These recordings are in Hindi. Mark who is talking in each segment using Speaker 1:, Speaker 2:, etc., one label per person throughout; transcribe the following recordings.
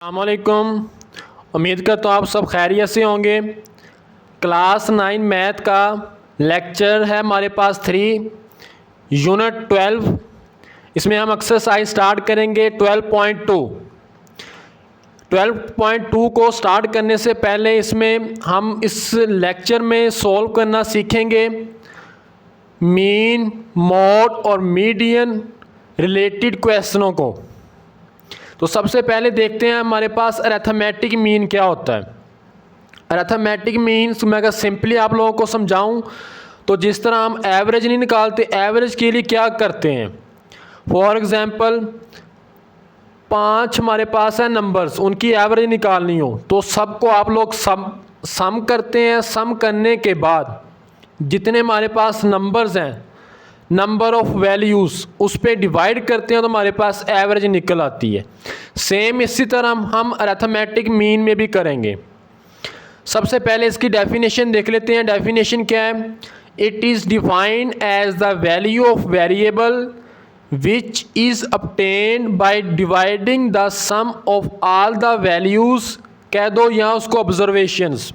Speaker 1: अस्सलामुअलैकुम। उम्मीद करता हूँ आप सब खैरियत से होंगे। क्लास 9 मैथ का लेक्चर है हमारे पास 3 यूनिट 12। इसमें हम एक्सरसाइज स्टार्ट करेंगे 12.2। 12.2 को स्टार्ट करने से पहले इसमें हम इस लेक्चर में सॉल्व करना सीखेंगे मीन, मोड और मीडियन रिलेटेड क्वेश्चनों को। तो सबसे पहले देखते हैं हमारे पास अरिथमेटिक मीन क्या होता है। अरिथमेटिक मीन्स मैं अगर सिंपली आप लोगों को समझाऊं तो जिस तरह हम एवरेज नहीं निकालते, एवरेज के लिए क्या करते हैं। फॉर एग्जांपल 5 हमारे पास है नंबर्स, उनकी एवरेज निकालनी हो तो सबको आप लोग सम करते हैं। सम करने के बाद जितने हमारे पास नंबर्स हैं, नंबर ऑफ वैल्यूज़, उस पर डिवाइड करते हैं तो हमारे पास एवरेज निकल आती है। सेम इसी तरह हम अरिथमेटिक मीन में भी करेंगे। सबसे पहले इसकी डेफिनेशन देख लेते हैं। डेफिनेशन क्या है? It is defined as the value of variable which is obtained by dividing the sum of all the values, कह दो यहाँ उसको observations,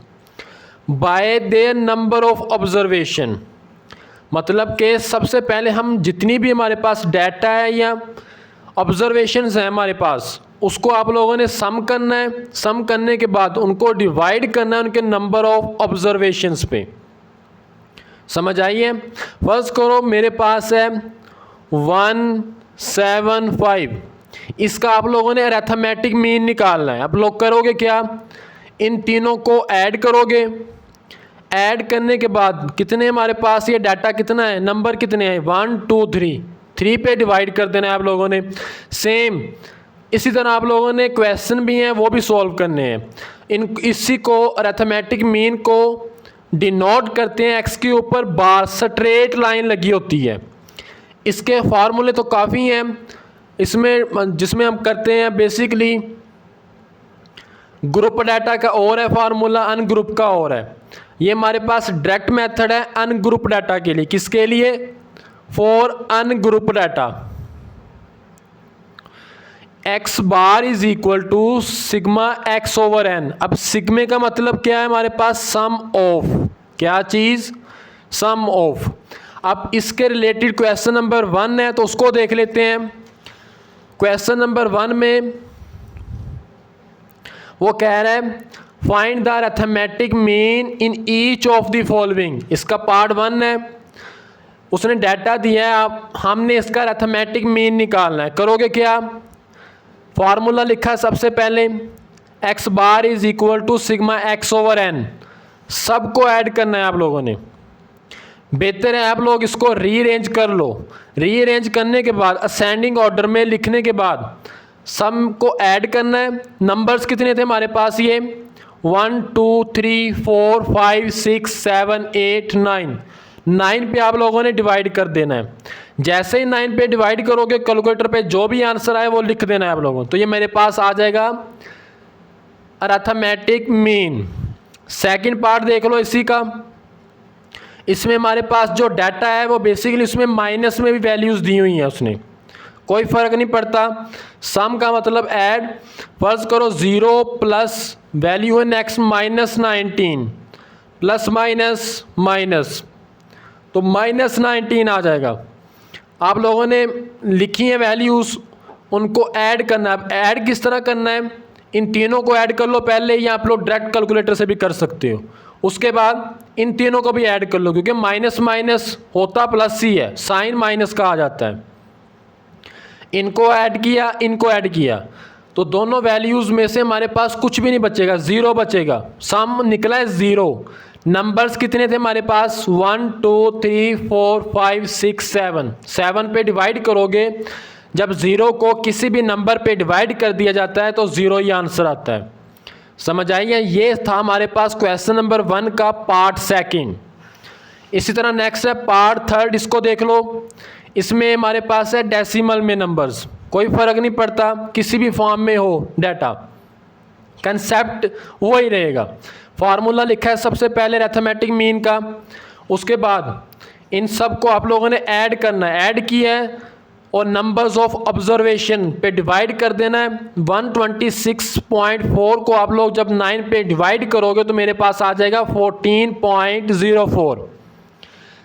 Speaker 1: by their number of observation. मतलब कि सबसे पहले हम जितनी भी हमारे पास डाटा है या ऑब्जर्वेशंस हैं हमारे पास, उसको आप लोगों ने सम करना है। सम करने के बाद उनको डिवाइड करना है उनके नंबर ऑफ ऑब्जर्वेशंस पे। समझ आइए। फर्ज करो मेरे पास है 175, इसका आप लोगों ने अरिथमेटिक मीन निकालना है। आप लोग करोगे क्या? इन तीनों को ऐड करोगे। ऐड करने के बाद कितने हमारे पास ये डाटा कितना है, नंबर कितने हैं, 1 2 3, 3 पे डिवाइड कर देना है आप लोगों ने। सेम इसी तरह आप लोगों ने क्वेश्चन भी हैं वो भी सॉल्व करने हैं। इसी को अरिथमेटिक मीन को डिनोट करते हैं एक्स के ऊपर बार, स्ट्रेट लाइन लगी होती है। इसके फार्मूले तो काफ़ी हैं इसमें, जिसमें हम करते हैं बेसिकली ग्रुप डाटा का और है फार्मूला, अनग्रुप का और है। ये हमारे पास डायरेक्ट मेथड है अनग्रुप डाटा के लिए। किसके लिए? For ungroup data. X bar is equal to sigma x over n. अब सिग्मे का मतलब क्या है हमारे पास? सम ऑफ, क्या चीज़? सम ऑफ। अब इसके रिलेटेड क्वेश्चन नंबर 1 है तो उसको देख लेते हैं। क्वेश्चन नंबर 1 में वो कह रहा है find the arithmetic mean in each of the following. इसका पार्ट 1 है, उसने डाटा दिया है, आप हमने इसका अरिथमेटिक मीन निकालना है। करोगे क्या? फार्मूला लिखा है सबसे पहले, x bar is equal to sigma x over n. सबको ऐड करना है आप लोगों ने। बेहतर है आप लोग इसको रीअरेंज कर लो। रीअरेंज करने के बाद असेंडिंग ऑर्डर में लिखने के बाद सम को ऐड करना है। नंबर्स कितने थे हमारे पास? ये 1 2 3 4 5 6 7 8 9, 9 पे आप लोगों ने डिवाइड कर देना है। जैसे ही 9 पे डिवाइड करोगे कैलकुलेटर पे जो भी आंसर आए वो लिख देना है आप लोगों। तो ये मेरे पास आ जाएगा अरिथमेटिक मीन। सेकंड पार्ट देख लो इसी का। इसमें हमारे पास जो डाटा है वो बेसिकली उसमें माइनस में भी वैल्यूज़ दी हुई हैं उसने, कोई फ़र्क नहीं पड़ता। सम का मतलब ऐड। फर्ज करो 0 प्लस वैल्यू है नेक्स्ट -19 प्लस माइनस माइनस, तो -19 आ जाएगा। आप लोगों ने लिखी है वैल्यूज़, उनको ऐड करना है। अब ऐड किस तरह करना है? इन तीनों को ऐड कर लो पहले, या आप लोग डायरेक्ट कैलकुलेटर से भी कर सकते हो। उसके बाद इन तीनों को भी ऐड कर लो, क्योंकि माइनस माइनस होता प्लस ही है, साइन माइनस का आ जाता है। इनको ऐड किया, इनको ऐड किया, तो दोनों वैल्यूज़ में से हमारे पास कुछ भी नहीं बचेगा, 0 बचेगा। सम निकला है 0। नंबर्स कितने थे हमारे पास? 1 2 3 4 5 6 7, 7 पे डिवाइड करोगे। जब 0 को किसी भी नंबर पे डिवाइड कर दिया जाता है तो 0 ही आंसर आता है। समझ आइए। ये था हमारे पास क्वेश्चन नंबर 1 का पार्ट 2। इसी तरह नेक्स्ट है पार्ट 3, इसको देख लो। इसमें हमारे पास है डेसिमल में नंबर्स, कोई फ़र्क नहीं पड़ता किसी भी फॉर्म में हो डाटा, कंसेप्ट वही रहेगा। फार्मूला लिखा है सबसे पहले अरिथमेटिक मीन का। उसके बाद इन सब को आप लोगों ने ऐड करना है। ऐड किया है और नंबर्स ऑफ ऑब्जर्वेशन पे डिवाइड कर देना है। 126.4 को आप लोग जब 9 पे डिवाइड करोगे तो मेरे पास आ जाएगा 14.04।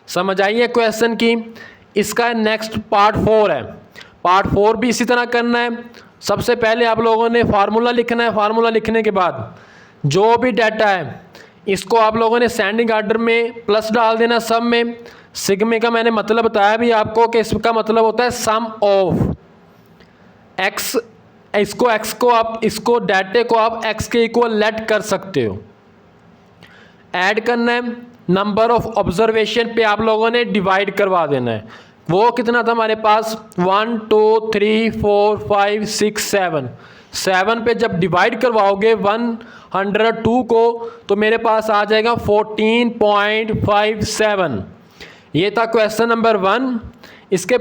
Speaker 1: समझ आई है क्वेश्चन की। इसका नेक्स्ट पार्ट 4 है। पार्ट 4 भी इसी तरह करना है। सबसे पहले आप लोगों ने फार्मूला लिखना है। फार्मूला लिखने के बाद जो भी डाटा है इसको आप लोगों ने सेंडिंग ऑर्डर में प्लस डाल देना सब में। सिग्मा का मैंने मतलब बताया भी आपको कि इसका मतलब होता है सम ऑफ एक्स। इसको आप इसको डाटे को आप एक्स के इक्वल लेट कर सकते हो। ऐड करना है, नंबर ऑफ ऑब्जर्वेशन पे आप लोगों ने डिवाइड करवा देना है। वो कितना था हमारे पास 1 2 3 4 5 6 7 पे जब डिवाइड करवाओगे 102 को तो मेरे पास आ जाएगा 14.57। ये था क्वेश्चन नंबर 1। इसके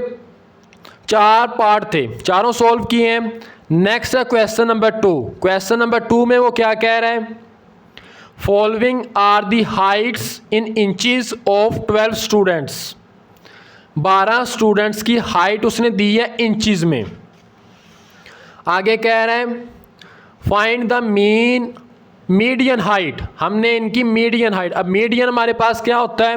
Speaker 1: 4 पार्ट थे, चारों सॉल्व किए हैं। नेक्स्ट है क्वेश्चन नंबर 2। क्वेश्चन नंबर 2 में वो क्या कह रहा है, following are the heights in inches of 12 students. 12 students की हाइट उसने दी है इंचेस में। आगे कह रहे हैं फाइंड द मीडियन हाइट। हमने इनकी मीडियन हाइट, अब मीडियन हमारे पास क्या होता है,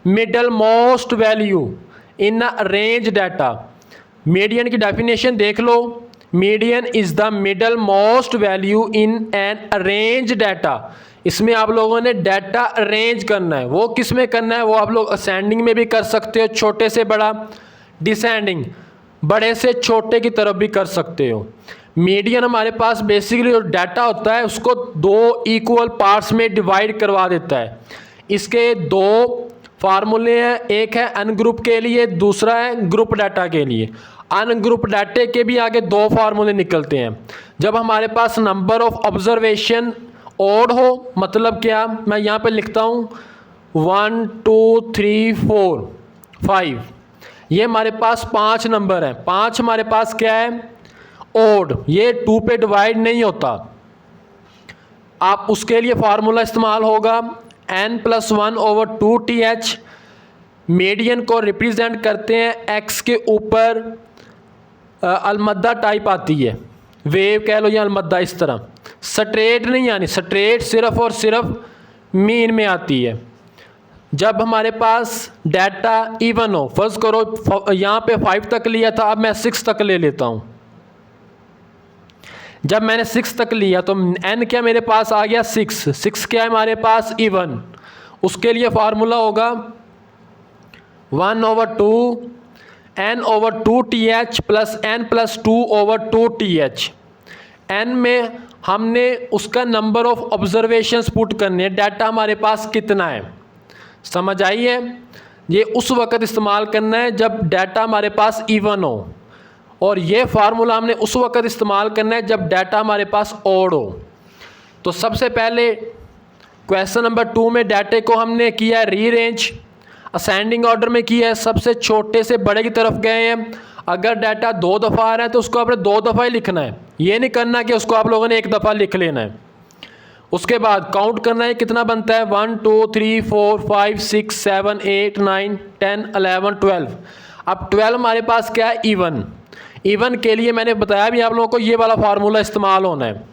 Speaker 1: middle most value in a range data. Median की डेफिनेशन देख लो, median is the middle most value in an range data. इसमें आप लोगों ने डाटा अरेंज करना है। वो किस में करना है, वो आप लोग असेंडिंग में भी कर सकते हो, छोटे से बड़ा, डिसेंडिंग बड़े से छोटे की तरफ भी कर सकते हो। मीडियन हमारे पास बेसिकली जो डाटा होता है उसको 2 इक्वल पार्ट्स में डिवाइड करवा देता है। इसके 2 फार्मूले हैं, एक है अनग्रुप के लिए, दूसरा है ग्रुप डाटा के लिए। अनग्रुप डाटे के भी आगे 2 फार्मूले निकलते हैं। जब हमारे पास नंबर ऑफ ऑब्जर्वेशन ओड हो, मतलब क्या, मैं यहाँ पे लिखता हूँ 1 2 3 4 5, ये हमारे पास 5 नंबर हैं। 5 हमारे पास क्या है, ओड, ये 2 पे डिवाइड नहीं होता। आप उसके लिए फार्मूला इस्तेमाल होगा n+1/2th। मीडियन को रिप्रेजेंट करते हैं x के ऊपर अलमद्दा टाइप आती है, वेव कह लो या अलमद्दा, इस तरह स्ट्रेट नहीं आनी, स्ट्रेट सिर्फ और सिर्फ मीन में आती है। जब हमारे पास डाटा इवन हो, फर्ज करो यहाँ पे 5 तक लिया था, अब मैं 6 तक ले लेता हूँ। जब मैंने 6 तक लिया तो n क्या मेरे पास आ गया 6। 6 क्या है हमारे पास, इवन। उसके लिए फार्मूला होगा 1/2 n/2th प्लस n+2/2th। n में हमने उसका नंबर ऑफ ऑब्जर्वेशंस पुट करने हैं, डाटा हमारे पास कितना है। समझ आई है। ये उस वक्त इस्तेमाल करना है जब डाटा हमारे पास इवन हो, और ये फार्मूला हमने उस वक्त इस्तेमाल करना है जब डाटा हमारे पास ऑड हो। तो सबसे पहले क्वेश्चन नंबर 2 में डाटे को हमने किया रीअरेंज, असेंडिंग ऑर्डर में किया है, सबसे छोटे से बड़े की तरफ गए हैं। अगर डाटा 2 दफ़ा आ रहा है तो उसको आपने 2 दफ़ा ही लिखना है, ये नहीं करना कि उसको आप लोगों ने 1 दफ़ा लिख लेना है। उसके बाद काउंट करना है कितना बनता है, 1 2 3 4 5 6 7 8 9 10 11 12। अब 12 हमारे पास क्या है, इवन। इवन के लिए मैंने बताया भी आप लोगों को, ये वाला फार्मूला इस्तेमाल होना है।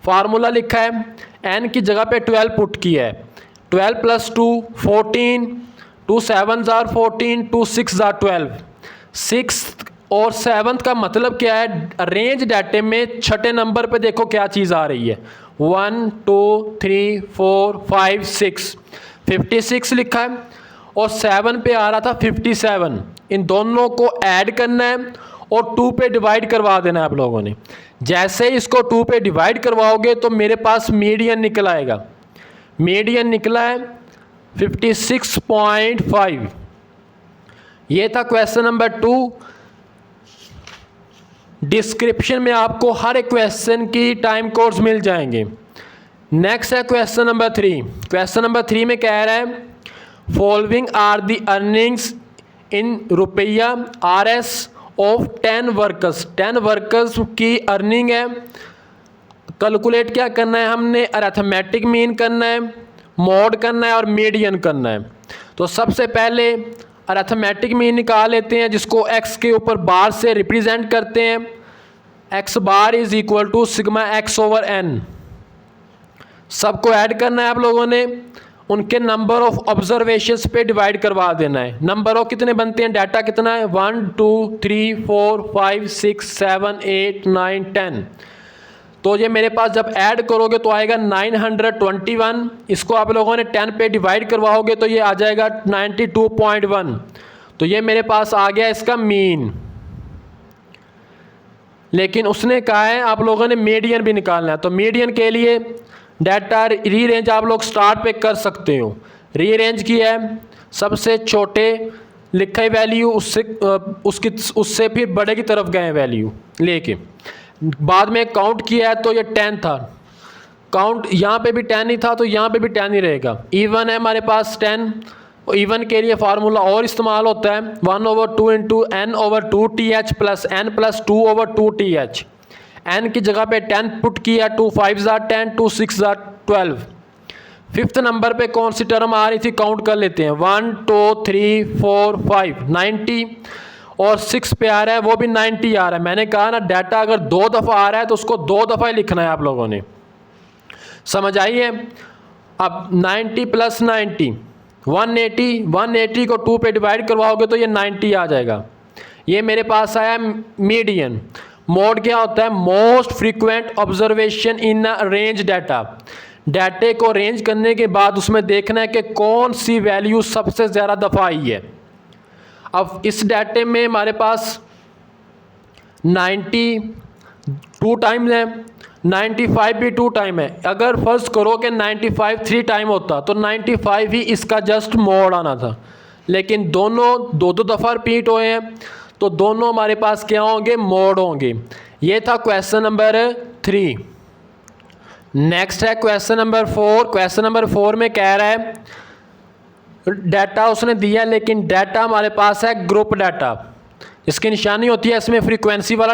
Speaker 1: फार्मूला लिखा है, n की जगह पे 12 पुट किया है, 12 + 2 14, 2 7s are 14, 2 6s are 12। 6 और 7 का मतलब क्या है, रेंज डाटे में छठे नंबर पे देखो क्या चीज़ आ रही है, 1 2 3 4 5 6, 56 लिखा है, और 7 पे आ रहा था 57। इन दोनों को ऐड करना है और 2 पे डिवाइड करवा देना है आप लोगों ने। जैसे ही इसको 2 पे डिवाइड करवाओगे तो मेरे पास मीडियन निकल आएगा। मीडियन निकला है 56.5। ये था क्वेश्चन नंबर 2। डिस्क्रिप्शन में आपको हर एक क्वेश्चन की टाइम कोड्स मिल जाएंगे। नेक्स्ट है क्वेश्चन नंबर 3। क्वेश्चन नंबर 3 में कह रहा है following are the earnings in रुपया RS ऑफ 10 वर्कर्स। 10 वर्कर्स की अर्निंग है। कैलकुलेट क्या करना है हमने, अरिथमेटिक मीन करना है, मॉड करना है और मीडियन करना है। तो सबसे पहले अरिथमेटिक मीन निकाल लेते हैं जिसको x के ऊपर बार से रिप्रेजेंट करते हैं। x bar is equal to sigma x over n। सबको ऐड करना है आप लोगों ने, उनके नंबर ऑफ ऑब्जर्वेशंस पे डिवाइड करवा देना है। नंबर ऑफ कितने बनते हैं, डाटा कितना है 1 2 3 4 5 6 7 8 9 10। तो ये मेरे पास जब ऐड करोगे तो आएगा 921। इसको आप लोगों ने 10 पे डिवाइड करवाओगे तो ये आ जाएगा 92.1। तो ये मेरे पास आ गया इसका मीन। लेकिन उसने कहा है आप लोगों ने मीडियन भी निकालना है। तो मीडियन के लिए डाटा रीअरेंज आप लोग स्टार्ट पे कर सकते हो। रीअरेंज किया है, सबसे छोटे लिखा है वैल्यू, उससे फिर बड़े की तरफ गए वैल्यू लेके, बाद में काउंट किया है तो ये 10 था। काउंट यहाँ पे भी 10 ही था तो यहाँ पे भी 10 ही रहेगा। इवन है हमारे पास 10। इवन के लिए फार्मूला और इस्तेमाल होता है 1/2 into n over 2th plus n plus 2 over 2th। n की जगह पे 10 पुट किया, 2 5 ज़ा 10, 2 6 ज़ा 12। फिफ्थ नंबर पे कौन सी टर्म आ रही थी काउंट कर लेते हैं 1 2 3 4 5 90 और 6 पे आ रहा है वो भी 90 आ रहा है। मैंने कहा ना डाटा अगर 2 दफ़ा आ रहा है तो उसको 2 दफ़ा ही लिखना है आप लोगों ने, समझ आइए। अब 90 प्लस 90 180 को 2 पे डिवाइड करवाओगे तो ये 90 आ जाएगा। ये मेरे पास आया मीडियन। मोड क्या होता है, most frequent observation in a range data. डाटे को रेंज करने के बाद उसमें देखना है कि कौन सी वैल्यू सबसे ज़्यादा दफ़ा आई है। अब इस डाटे में हमारे पास 90 2 टाइम्स है, 95 भी 2 टाइम है। अगर फर्ज करो कि 95 3 टाइम होता तो 95 ही इसका जस्ट मोड आना था, लेकिन दोनों 2 दफ़ा रिपीट हुए हैं तो दोनों हमारे पास क्या होंगे, मोड होंगे। ये था क्वेश्चन नंबर 3। नेक्स्ट है क्वेश्चन नंबर 4। क्वेश्चन नंबर 4 में कह रहा है डाटा उसने दिया लेकिन डाटा हमारे पास है ग्रुप डाटा। इसकी निशानी होती है इसमें फ्रीक्वेंसी वाला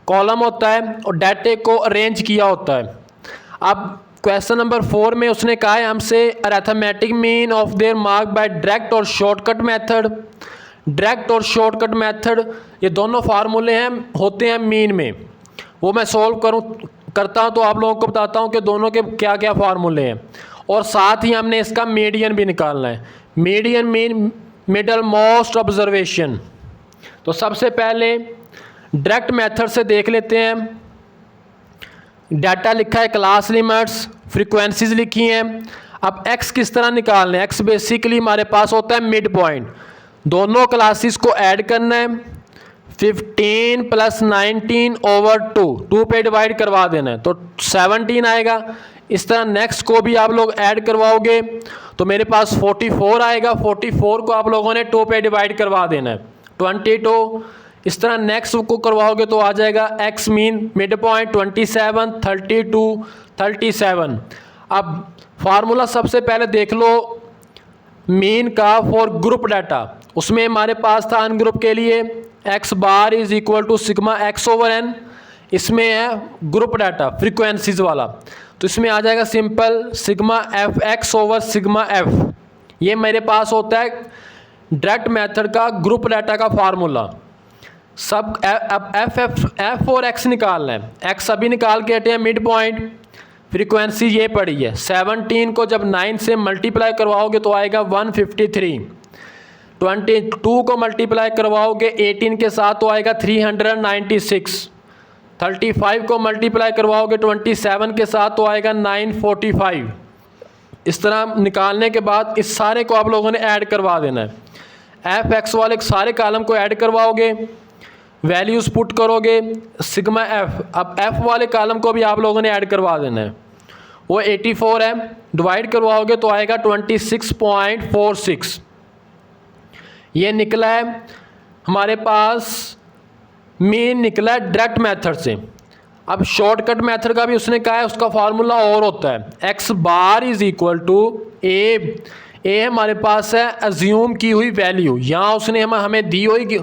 Speaker 1: कॉलम होता है और डाटे को अरेंज किया होता है। अब क्वेश्चन नंबर 4 में उसने कहा है हमसे arithmetic mean of their mark bye direct और शॉर्टकट मेथड। डायरेक्ट और शॉर्टकट मेथड ये दोनों फार्मूले हैं होते हैं मीन में, वो मैं सॉल्व करता हूँ तो आप लोगों को बताता हूँ कि दोनों के क्या क्या फार्मूले हैं। और साथ ही हमने इसका मीडियन भी निकालना है। Median mean middle most observation. तो सबसे पहले डायरेक्ट मेथड से देख लेते हैं। डाटा लिखा है क्लास लिमिट्स, फ्रीक्वेंसीज लिखी हैं। अब x किस तरह निकालना है, x बेसिकली हमारे पास होता है मिड पॉइंट। दोनों क्लासेस को ऐड करना है, 15 प्लस 19 ओवर 2 पे डिवाइड करवा देना है तो 17 आएगा। इस तरह नेक्स्ट को भी आप लोग ऐड करवाओगे तो मेरे पास 44 आएगा। 44 को आप लोगों ने 2 पे डिवाइड करवा देना है 22। इस तरह नेक्स्ट को करवाओगे तो आ जाएगा x मीन मिड पॉइंट 27 32 37। अब फार्मूला सबसे पहले देख लो मीन का फॉर ग्रुप डाटा। उसमें हमारे पास था अन ग्रुप के लिए x bar is equal to sigma x over n। इसमें है ग्रुप डाटा फ्रीक्वेंसीज वाला तो इसमें आ जाएगा simple sigma F x over sigma F. ये मेरे पास होता है डायरेक्ट मेथड का ग्रुप डाटा का फार्मूला। सब अब एफ और एक्स निकालना है। एक्स अभी निकाल के हटे हैं मिड पॉइंट। फ्रीक्वेंसी ये पड़ी है 17 को जब 9 से मल्टीप्लाई करवाओगे तो आएगा 153। 22 को मल्टीप्लाई करवाओगे 18 के साथ तो आएगा 396। 35 को मल्टीप्लाई करवाओगे 27 के साथ तो आएगा 945। इस तरह निकालने के बाद इस सारे को आप लोगों ने ऐड करवा देना है। एफ एक्स वाले सारे कॉलम को ऐड करवाओगे, वैल्यूज़ पुट करोगे सिग्मा एफ। अब एफ वाले कॉलम को भी आप लोगों ने ऐड करवा देना है, वो 84 है। डिवाइड करवाओगे तो आएगा 26.46। ये निकला है हमारे पास मीन निकला है डायरेक्ट मेथड से। अब शॉर्टकट मेथड का भी उसने कहा है उसका फार्मूला और होता है X bar is equal to A हमारे पास है अज्यूम की हुई वैल्यू, यहाँ उसने हमें दी हुई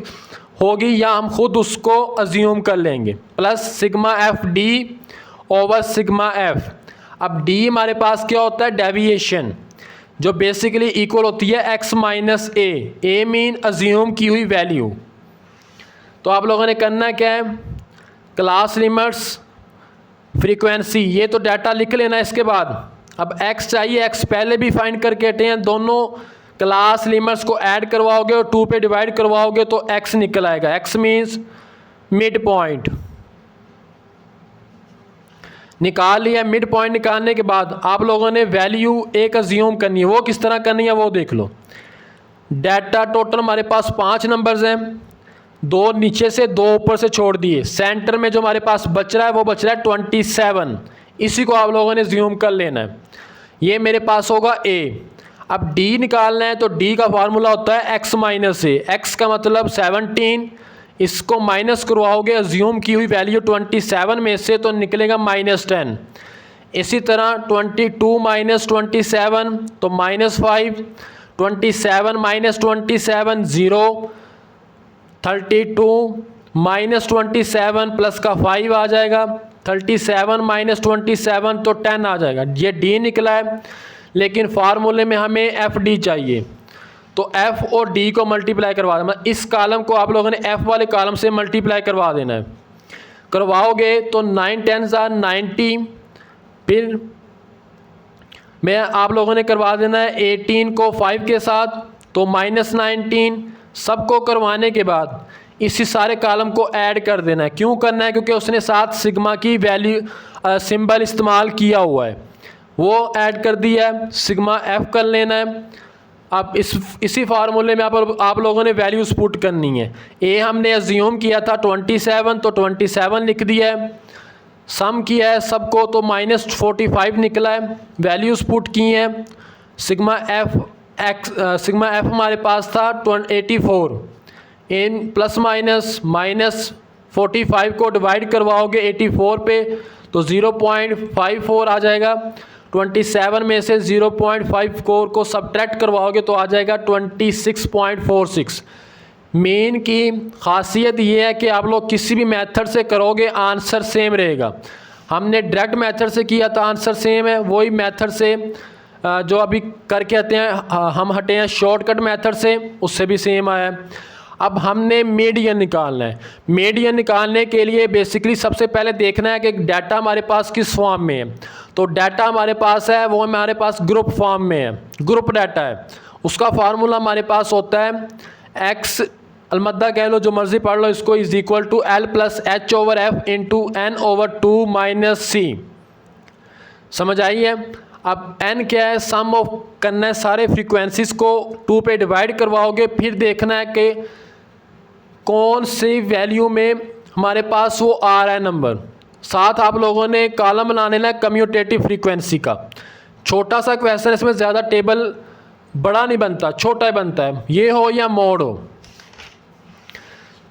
Speaker 1: होगी या हम खुद उसको अज्यूम कर लेंगे, plus sigma F D over sigma F. अब डी हमारे पास क्या होता है डेविएशन। जो बेसिकली इक्वल होती है x माइनस ए मीन अज्यूम की हुई वैल्यू। तो आप लोगों ने करना क्या है, क्लास लिमिट्स फ्रीक्वेंसी, ये तो डाटा लिख लेना। इसके बाद अब x चाहिए, x पहले भी फाइंड करके हटे हैं, दोनों क्लास लिमिट्स को ऐड करवाओगे और 2 पे डिवाइड करवाओगे तो x निकल आएगा। x मीन्स मिड पॉइंट निकाल लिया। मिड पॉइंट निकालने के बाद आप लोगों ने वैल्यू एक अज्यूम करनी है। वो किस तरह करनी है वो देख लो। डाटा टोटल हमारे पास 5 नंबर्स हैं, 2 नीचे से 2 ऊपर से छोड़ दिए। सेंटर में जो हमारे पास बच रहा है वो बच रहा है 27। इसी को आप लोगों ने ज्यूम कर लेना है। ये मेरे पास होगा a। अब d निकालना है तो d का फार्मूला होता है x माइनस ए। x का मतलब 17, इसको माइनस करवाओगे अज्यूम की हुई वैल्यू 27 में से तो निकलेगा -10। इसी तरह 22 माइनस 27 तो -5, 27 माइनस 27 0, 32 माइनस 27 प्लस का 5 आ जाएगा, 37 माइनस 27 तो 10 आ जाएगा। ये d निकला है, लेकिन फार्मूले में हमें FD चाहिए, तो F और D को मल्टीप्लाई करवा देना। इस कॉलम को आप लोगों ने F वाले कॉलम से मल्टीप्लाई करवा देना है। करवाओगे तो 9 10s are 90, फिर मैं आप लोगों ने करवा देना है 18 को 5 के साथ तो -19। सबको करवाने के बाद इसी सारे कॉलम को ऐड कर देना है। क्यों करना है? क्योंकि उसने साथ सिग्मा की वैल्यू सिंबल इस्तेमाल किया हुआ है, वो ऐड कर दिया है। सिग्मा F कर लेना है। अब इसी फार्मूले में आप लोगों ने वैल्यूज़ पुट करनी है। ए हमने अज्यूम किया था 27 तो 27 लिख दिया है। सम किया है सबको तो -45 निकला है। वैल्यूज़ पुट की हैं। सिग्मा एफ हमारे पास था 84। इन प्लस माइनस -45 को डिवाइड करवाओगे 84 पे तो 0.54 आ जाएगा। 27 में से 0.54 को सब्ट्रैक्ट करवाओगे तो आ जाएगा 26.46। मेन की खासियत ये है कि आप लोग किसी भी मेथड से करोगे आंसर सेम रहेगा। हमने डायरेक्ट मेथड से किया था, आंसर सेम है। वही मेथड से जो अभी करके आते हैं हम हटे हैं शॉर्टकट मेथड से, उससे भी सेम आया है। अब हमने मीडियन निकालना है। मीडियन निकालने के लिए बेसिकली सबसे पहले देखना है कि डाटा हमारे पास किस फॉर्म में है। तो डाटा हमारे पास है वो हमारे पास ग्रुप फॉर्म में है, ग्रुप डाटा है। उसका फार्मूला हमारे पास होता है x अलमद्दा कह लो, जो मर्जी पढ़ लो इसको, is equal to L plus H over F into N/2 minus C। समझ आई है? अब n क्या है? सम ऑफ करना है सारे फ्रीक्वेंसीज को 2 पे डिवाइड करवाओगे, फिर देखना है कि कौन सी वैल्यू में हमारे पास वो आ रहा है नंबर। साथ आप लोगों ने कॉलम बना लेना है कम्यूटेटिव फ्रीक्वेंसी का। छोटा सा क्वेश्चन, इसमें ज़्यादा टेबल बड़ा नहीं बनता, छोटा ही बनता है, ये हो या मोड हो।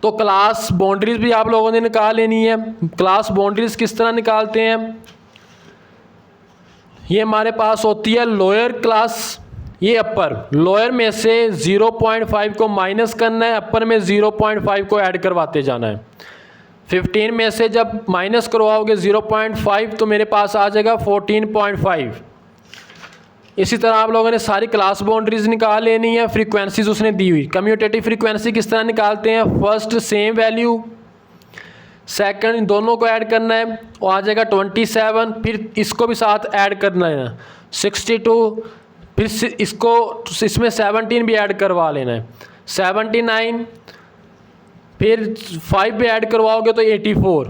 Speaker 1: तो क्लास बाउंड्रीज भी आप लोगों ने निकाल लेनी है। क्लास बाउंड्रीज किस तरह निकालते हैं? ये हमारे पास होती है लोअर क्लास, ये अपर। लोअर में से 0.5 को माइनस करना है, अपर में 0.5 को ऐड करवाते जाना है। 15 में से जब माइनस करवाओगे 0.5 तो मेरे पास आ जाएगा 14.5। इसी तरह आप लोगों ने सारी क्लास बाउंड्रीज निकाल लेनी है। फ्रीक्वेंसीज उसने दी हुई। कम्यूटेटिव फ्रीक्वेंसी किस तरह निकालते हैं? फर्स्ट सेम वैल्यू, सेकंड, इन दोनों को ऐड करना है, वो आ जाएगा 27। फिर इसको भी साथ ऐड करना है 62, फिर इसको इसमें 17 भी ऐड करवा लेना है 79, फिर 5 भी ऐड करवाओगे तो 84।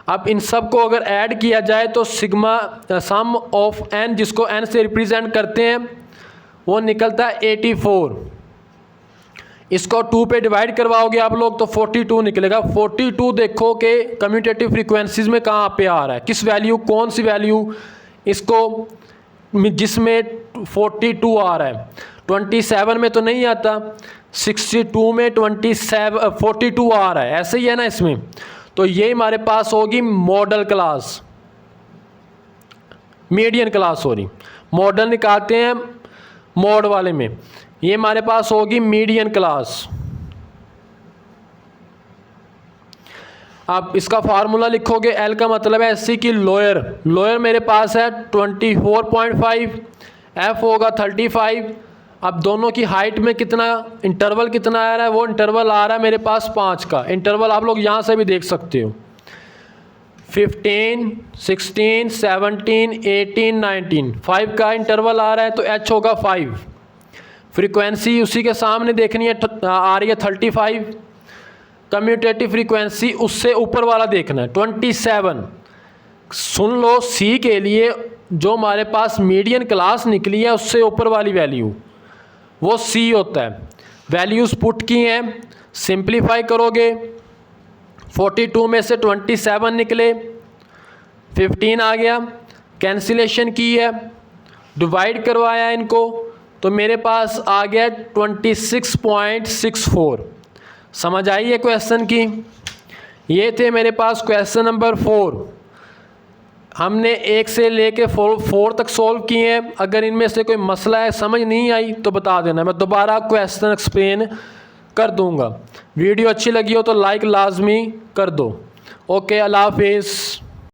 Speaker 1: अब इन सब को अगर ऐड किया जाए तो सिग्मा सम ऑफ n, जिसको n से रिप्रेजेंट करते हैं, वो निकलता है 84। इसको 2 पे डिवाइड करवाओगे आप लोग तो 42 निकलेगा। 42 देखो कि कम्यूटेटिव फ्रीक्वेंसीज में कहाँ पे आ रहा है, किस वैल्यू, कौन सी वैल्यू इसको जिसमें 42 आ रहा है। 27 में तो नहीं आता, 62 में 42 आ रहा है, ऐसे ही है ना इसमें। तो ये हमारे पास होगी model class, median class sorry. Model निकालते हैं मोड वाले में, ये हमारे पास होगी मीडियन क्लास। आप इसका फार्मूला लिखोगे, L का मतलब है SC की लोअर। लोअर मेरे पास है 24.5, एफ होगा 35। अब दोनों की हाइट में कितना इंटरवल कितना आ रहा है, वो इंटरवल आ रहा है मेरे पास 5 का। इंटरवल आप लोग यहाँ से भी देख सकते हो, 15, 16, 17, 18, 19, 5 का इंटरवल आ रहा है, तो एच होगा 5। फ्रीक्वेंसी उसी के सामने देखनी है, आ रही है 35। कम्यूटेटिव फ्रीक्वेंसी उससे ऊपर वाला देखना है 27। सुन लो, सी के लिए जो हमारे पास मीडियन क्लास निकली है उससे ऊपर वाली वैल्यू वो सी होता है। वैल्यूज़ पुट की हैं, सिंप्लीफाई करोगे 42 में से 27 निकले, 15 आ गया, कैंसिलेशन की है, डिवाइड करवाया इनको, तो मेरे पास आ गया 26.64। समझ आई है क्वेश्चन की? ये थे मेरे पास क्वेश्चन नंबर 4। हमने 1 से लेके 4 तक सॉल्व किए हैं। अगर इनमें से कोई मसला है, समझ नहीं आई तो बता देना, मैं दोबारा क्वेश्चन एक्सप्लेन कर दूंगा। वीडियो अच्छी लगी हो तो लाइक लाजमी कर दो। ओके, अल्लाह हाफिज़।